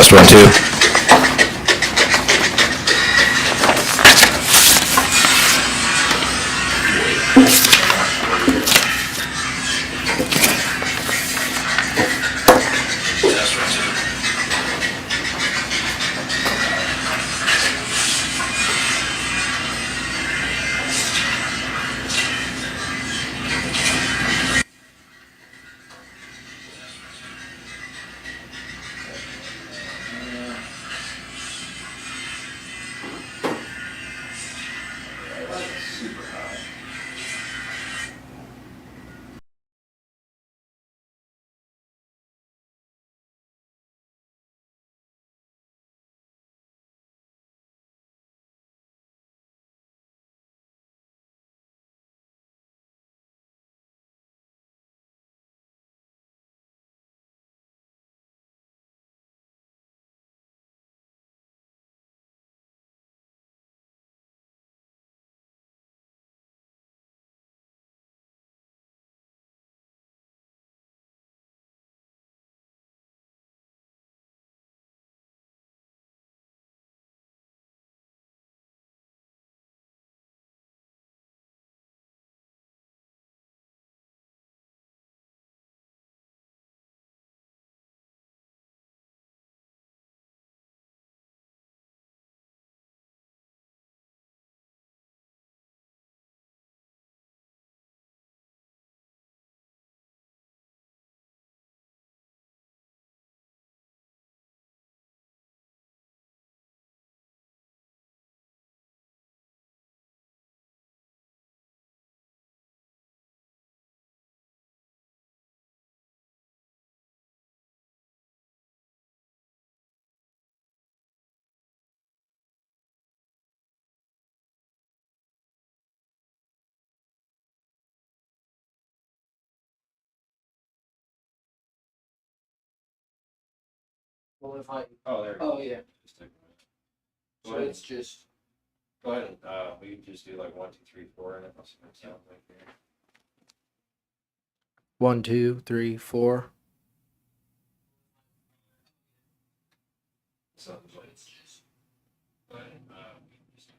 Test 1 2. Super high. Well, if I, Oh, there we go. oh, yeah, Just take a minute. so it's just, Go ahead and, we can just do like 1 2 3 4 and it must sound like here. 1 2 3 4. Something like Go ahead and, we can just do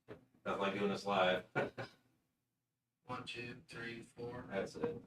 that. Not like doing this live. 1 2 3 4. That's it.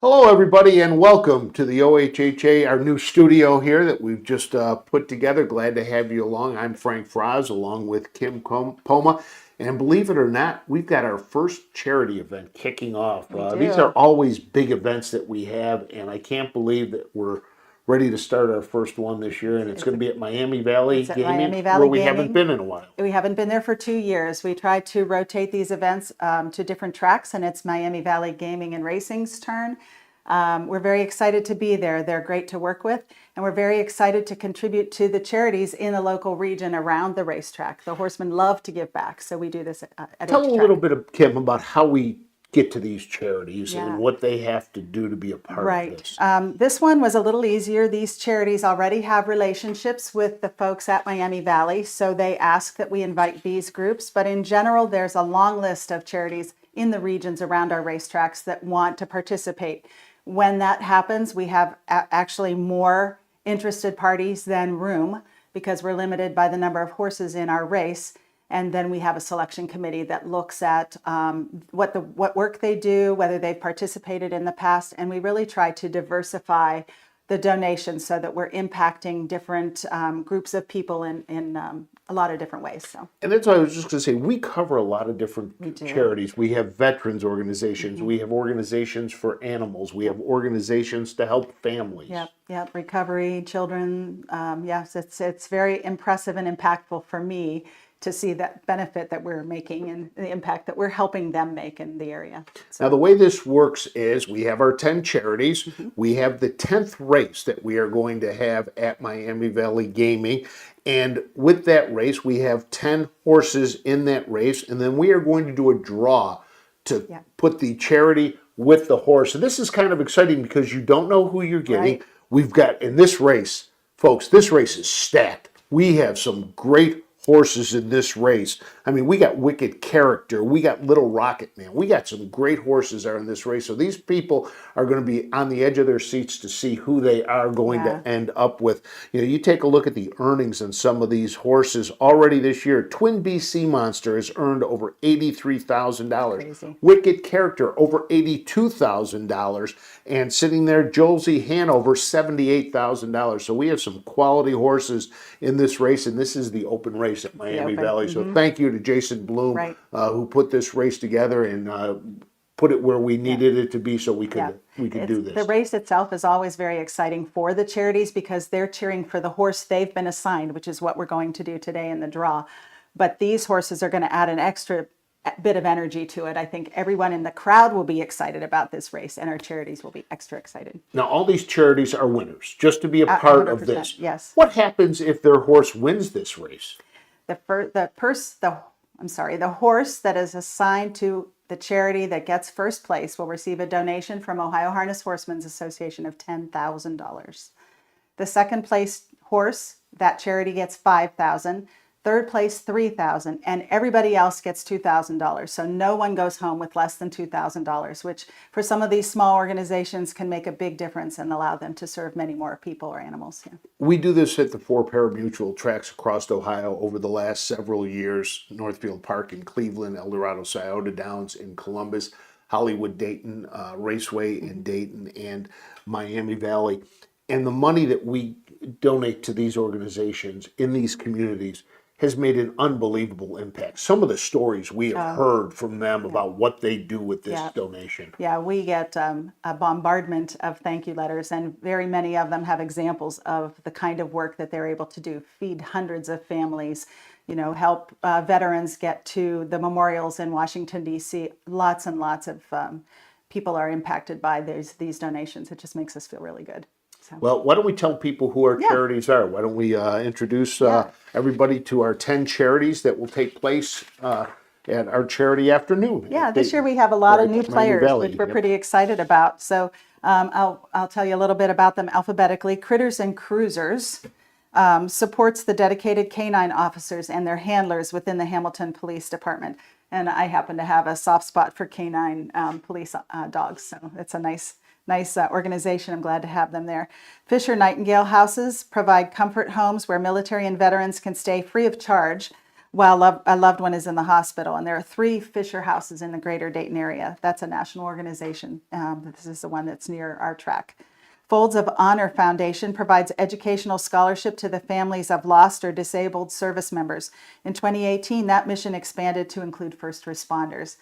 Hello, everybody, and welcome to the OHHA, our new studio here that we've just put together. Glad to have you along. I'm Frank Fraz, along with Kim Poma. And believe it or not, we've got our first charity event kicking off. These are always big events that we have, and I can't believe that we're ready to start our first one this year. And it's going to be at Miami Valley It's at Gaming, Miami Valley where we Gaming. haven't been in a while. We haven't been there for 2 years. We try to rotate these events to different tracks, and it's Miami Valley Gaming and Racing's turn. We're very excited to be there. They're great to work with, and we're very excited to contribute to the charities in the local region around the racetrack. The horsemen love to give back, so we do this at Tell each a track. little bit, Kim, about how we get to these charities Yeah. and what they have to do to be a part of Right. this. This one was a little easier. These charities already have relationships with the folks at Miami Valley, so they ask that we invite these groups. But in general, there's a long list of charities in the regions around our racetracks that want to participate. When that happens, we have actually more interested parties than room because we're limited by the number of horses in our race. And then we have a selection committee that looks at what work they do, whether they've participated in the past, and we really try to diversify the donations so that we're impacting different groups of people in a lot of different ways. So. And that's why I was just going to say, we cover a lot of different do. charities. We have veterans organizations, we have organizations for animals, we have organizations to help families. Yep. Recovery, children. Yes, it's very impressive and impactful for me to see that benefit that we're making and the impact that we're helping them make in the area. So. Now, the way this works is we have our 10 charities. We have the 10th race that we are going to have at Miami Valley Gaming. And with that race, we have 10 horses in that race. And then we are going to do a draw to put the charity with the horse. And this is kind of exciting because you don't know who you're getting. Right. We've got, in this race, folks, this race is stacked. We have some great horses in this race. I mean, we got Wicked Character, we got Little Rocket Man, we got some great horses are in this race. So these people are going to be on the edge of their seats to see who they are going to end up with. You know, you take a look at the earnings on some of these horses already this year. Twin BC Monster has earned over $83,000. Wicked Character over $82,000, and sitting there, Josie Hanover $78,000. So we have some quality horses in this race, and this is the open race at Miami Valley. So thank you to Jason Bloom, who put this race together and put it where we needed it to be so we could do this. The race itself is always very exciting for the charities because they're cheering for the horse they've been assigned, which is what we're going to do today in the draw. But these horses are going to add an extra bit of energy to it. I think everyone in the crowd will be excited about this race, and our charities will be extra excited. Now, all these charities are winners, just to be a part of this. Yes. What happens if their horse wins this race? The horse that is assigned to the charity that gets first place will receive a donation from Ohio Harness Horsemen's Association of $10,000. The second place horse, that charity gets $5,000. Third place, $3,000, and everybody else gets $2,000. So no one goes home with less than $2,000, which for some of these small organizations can make a big difference and allow them to serve many more people or animals. Yeah. We do this at the 4 pari-mutuel tracks across Ohio over the last several years. Northfield Park in Cleveland, El Dorado Scioto Downs in Columbus, Hollywood Dayton Raceway in Dayton, and Miami Valley. And the money that we donate to these organizations in these communities has made an unbelievable impact. Some of the stories we have heard from them about what they do with this donation. Yeah, we get a bombardment of thank you letters, and very many of them have examples of the kind of work that they're able to do, feed hundreds of families, you know, help veterans get to the memorials in Washington, D.C. Lots and lots of people are impacted by these donations. It just makes us feel really good. So. Well, why don't we tell people who our charities are? Why don't we introduce everybody to our 10 charities that will take place at our charity afternoon? Yeah, this year we have a lot of new players, which we're pretty excited about. So I'll tell you a little bit about them alphabetically. Critters and Cruisers supports the dedicated canine officers and their handlers within the Hamilton Police Department. And I happen to have a soft spot for canine police dogs, so it's a nice organization. I'm glad to have them there. Fisher Nightingale Houses provide comfort homes where military and veterans can stay free of charge while a loved one is in the hospital. And there are 3 Fisher houses in the greater Dayton area. That's a national organization. This is the one that's near our track. Folds of Honor Foundation provides educational scholarship to the families of lost or disabled service members. In 2018, that mission expanded to include first responders.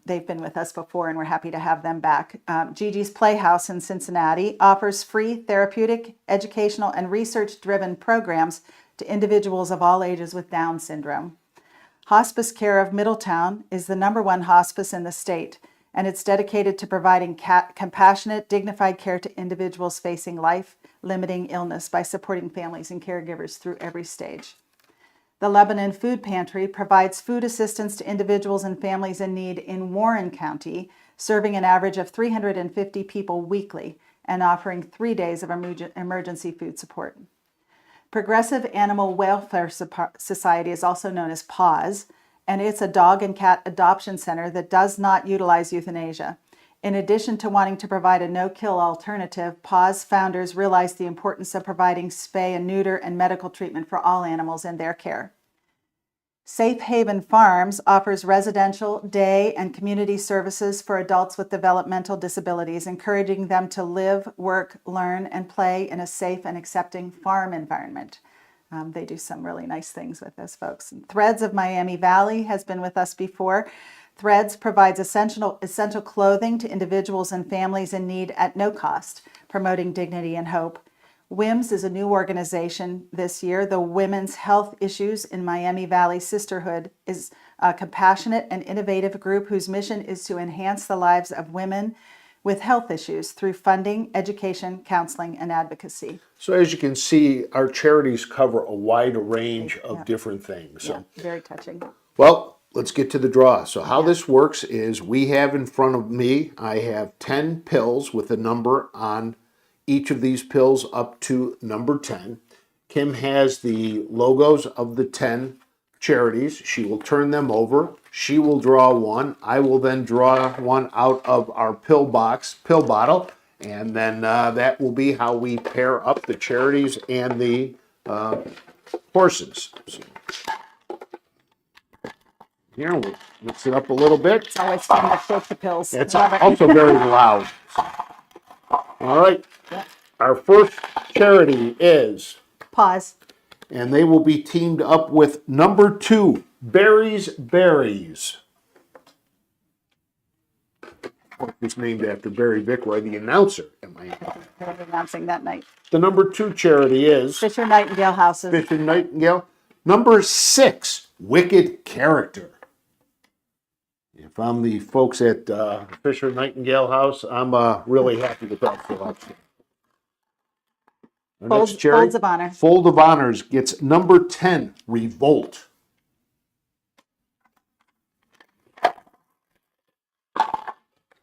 They've been with us before, and we're happy to have them back. Gigi's Playhouse in Cincinnati offers free therapeutic, educational, and research-driven programs to individuals of all ages with Down syndrome. Hospice Care of Middletown is the #1 hospice in the state, and it's dedicated to providing compassionate, dignified care to individuals facing life-limiting illness by supporting families and caregivers through every stage. The Lebanon Food Pantry provides food assistance to individuals and families in need in Warren County, serving an average of 350 people weekly and offering 3 days of emergency food support. Progressive Animal Welfare Society is also known as PAWS, and it's a dog and cat adoption center that does not utilize euthanasia. In addition to wanting to provide a no-kill alternative, PAWS founders realized the importance of providing spay and neuter and medical treatment for all animals in their care. Safe Haven Farms offers residential, day, and community services for adults with developmental disabilities, encouraging them to live, work, learn, and play in a safe and accepting farm environment. They do some really nice things with those folks. And Threads of Miami Valley has been with us before. Threads provides essential clothing to individuals and families in need at no cost, promoting dignity and hope. WIMS is a new organization this year. The Women's Health Issues in Miami Valley Sisterhood is a compassionate and innovative group whose mission is to enhance the lives of women with health issues through funding, education, counseling, and advocacy. So as you can see, our charities cover a wide range of different things. So, very touching. well, let's get to the draw. So how this works is we have in front of me, I have 10 pills with a number on each of these pills up to number 10. Kim has the logos of the 10 charities. She will turn them over. She will draw one. I will then draw one out of our pill bottle, and then that will be how we pair up the charities and the horses. So, here, we'll mix it up a little bit. It's always fun to shake the pills. It's Love it. also very loud. All right. Our first charity is, Pause. and they will be teamed up with number 2, Barry's Berries. It's named after Barry Vickroy, the announcer at Miami. They're announcing that night. The number 2 charity is Fisher Nightingale Houses. Fisher Nightingale. Number 6, Wicked Character. If I'm the folks at Fisher Nightingale House, I'm really happy with that selection. Our next charity, Folds of Honor. Fold of Honors gets number 10, Revolt.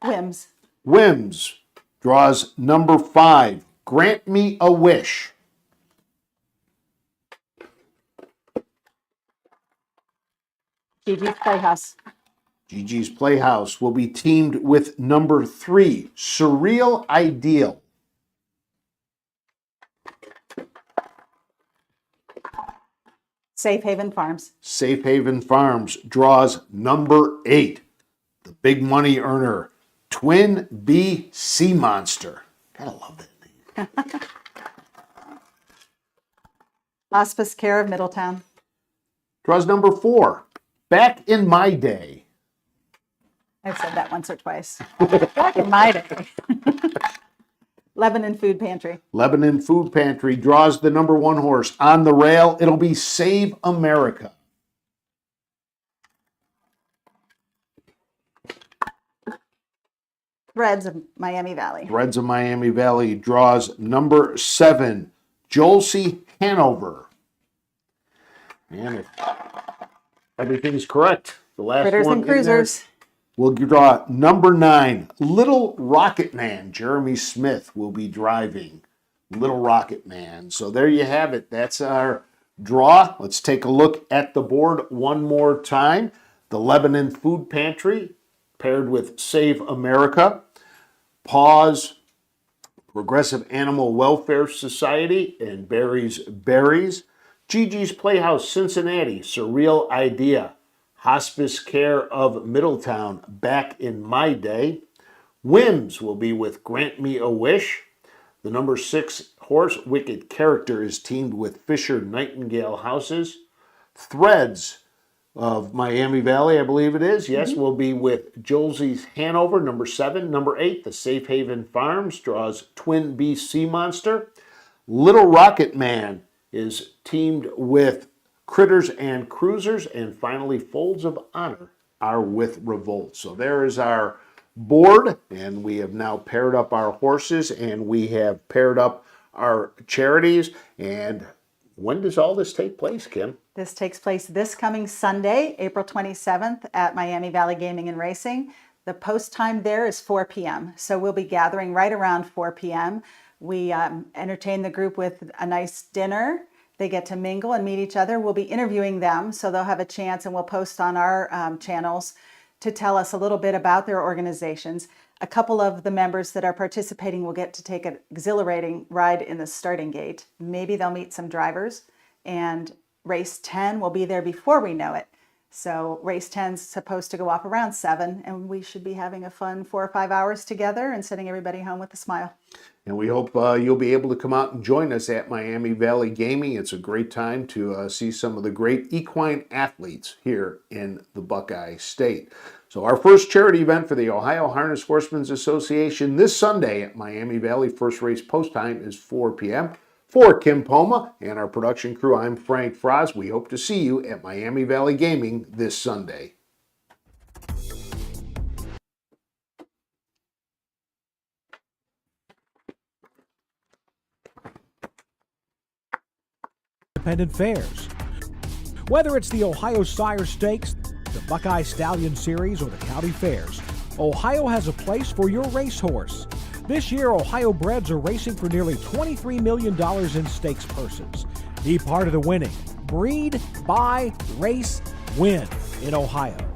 WIMS. Whims draws number 5, Grant Me a Wish. Gigi's Playhouse. Gigi's Playhouse will be teamed with number 3, Surreal Ideal. Safe Haven Farms. Safe Haven Farms draws number 8, the big money earner, Twin Bee Sea Monster. Gotta love that name. Hospice Care of Middletown. Draws number 4, Back in My Day. I've said that once or twice. Back in my day. Lebanon Food Pantry. Lebanon Food Pantry draws the number 1 horse. On the rail, it'll be Save America. Threads of Miami Valley. Threads of Miami Valley draws number 7, Jolsey Hanover. And if everything's correct, the last Critters one and in there Cruisers. will draw number 9, Little Rocket Man. Jeremy Smith will be driving Little Rocket Man. So there you have it. That's our draw. Let's take a look at the board one more time. The Lebanon Food Pantry paired with Save America. Pause, Progressive Animal Welfare Society, and Barry's Berries. Gigi's Playhouse, Cincinnati, Surreal Idea. Hospice Care of Middletown, Back in My Day. Whims will be with Grant Me a Wish. The number 6 horse, Wicked Character, is teamed with Fisher Nightingale Houses. Threads of Miami Valley, I believe it is, yes, will be with Jolsey's Hanover, number 7. Number 8, the Safe Haven Farms draws Twin Beast Sea Monster. Little Rocket Man is teamed with Critters and Cruisers. And finally, Folds of Honor are with Revolt. So there is our board, and we have now paired up our horses, and we have paired up our charities. And when does all this take place, Kim? This takes place this coming Sunday, April 27th at Miami Valley Gaming and Racing. The post time there is 4 p.m. So we'll be gathering right around 4 p.m. We entertain the group with a nice dinner. They get to mingle and meet each other. We'll be interviewing them, so they'll have a chance, and we'll post on our channels to tell us a little bit about their organizations. A couple of the members that are participating will get to take an exhilarating ride in the starting gate. Maybe they'll meet some drivers, and race 10 will be there before we know it. So race 10's supposed to go off around 7, and we should be having a fun 4 or 5 hours together and sending everybody home with a smile. And we hope you'll be able to come out and join us at Miami Valley Gaming. It's a great time to see some of the great equine athletes here in the Buckeye State. So our first charity event for the Ohio Harness Horsemen's Association this Sunday at Miami Valley. First race post time is 4 p.m. For Kim Poma and our production crew, I'm Frank Frost. We hope to see you at Miami Valley Gaming this Sunday. Independent fairs. Whether it's the Ohio Sire Stakes, the Buckeye Stallion Series, or the County Fairs, Ohio has a place for your racehorse. This year, Ohio breds are racing for nearly $23 million in stakes purses. Be part of the winning. Breed, buy, race, win in Ohio.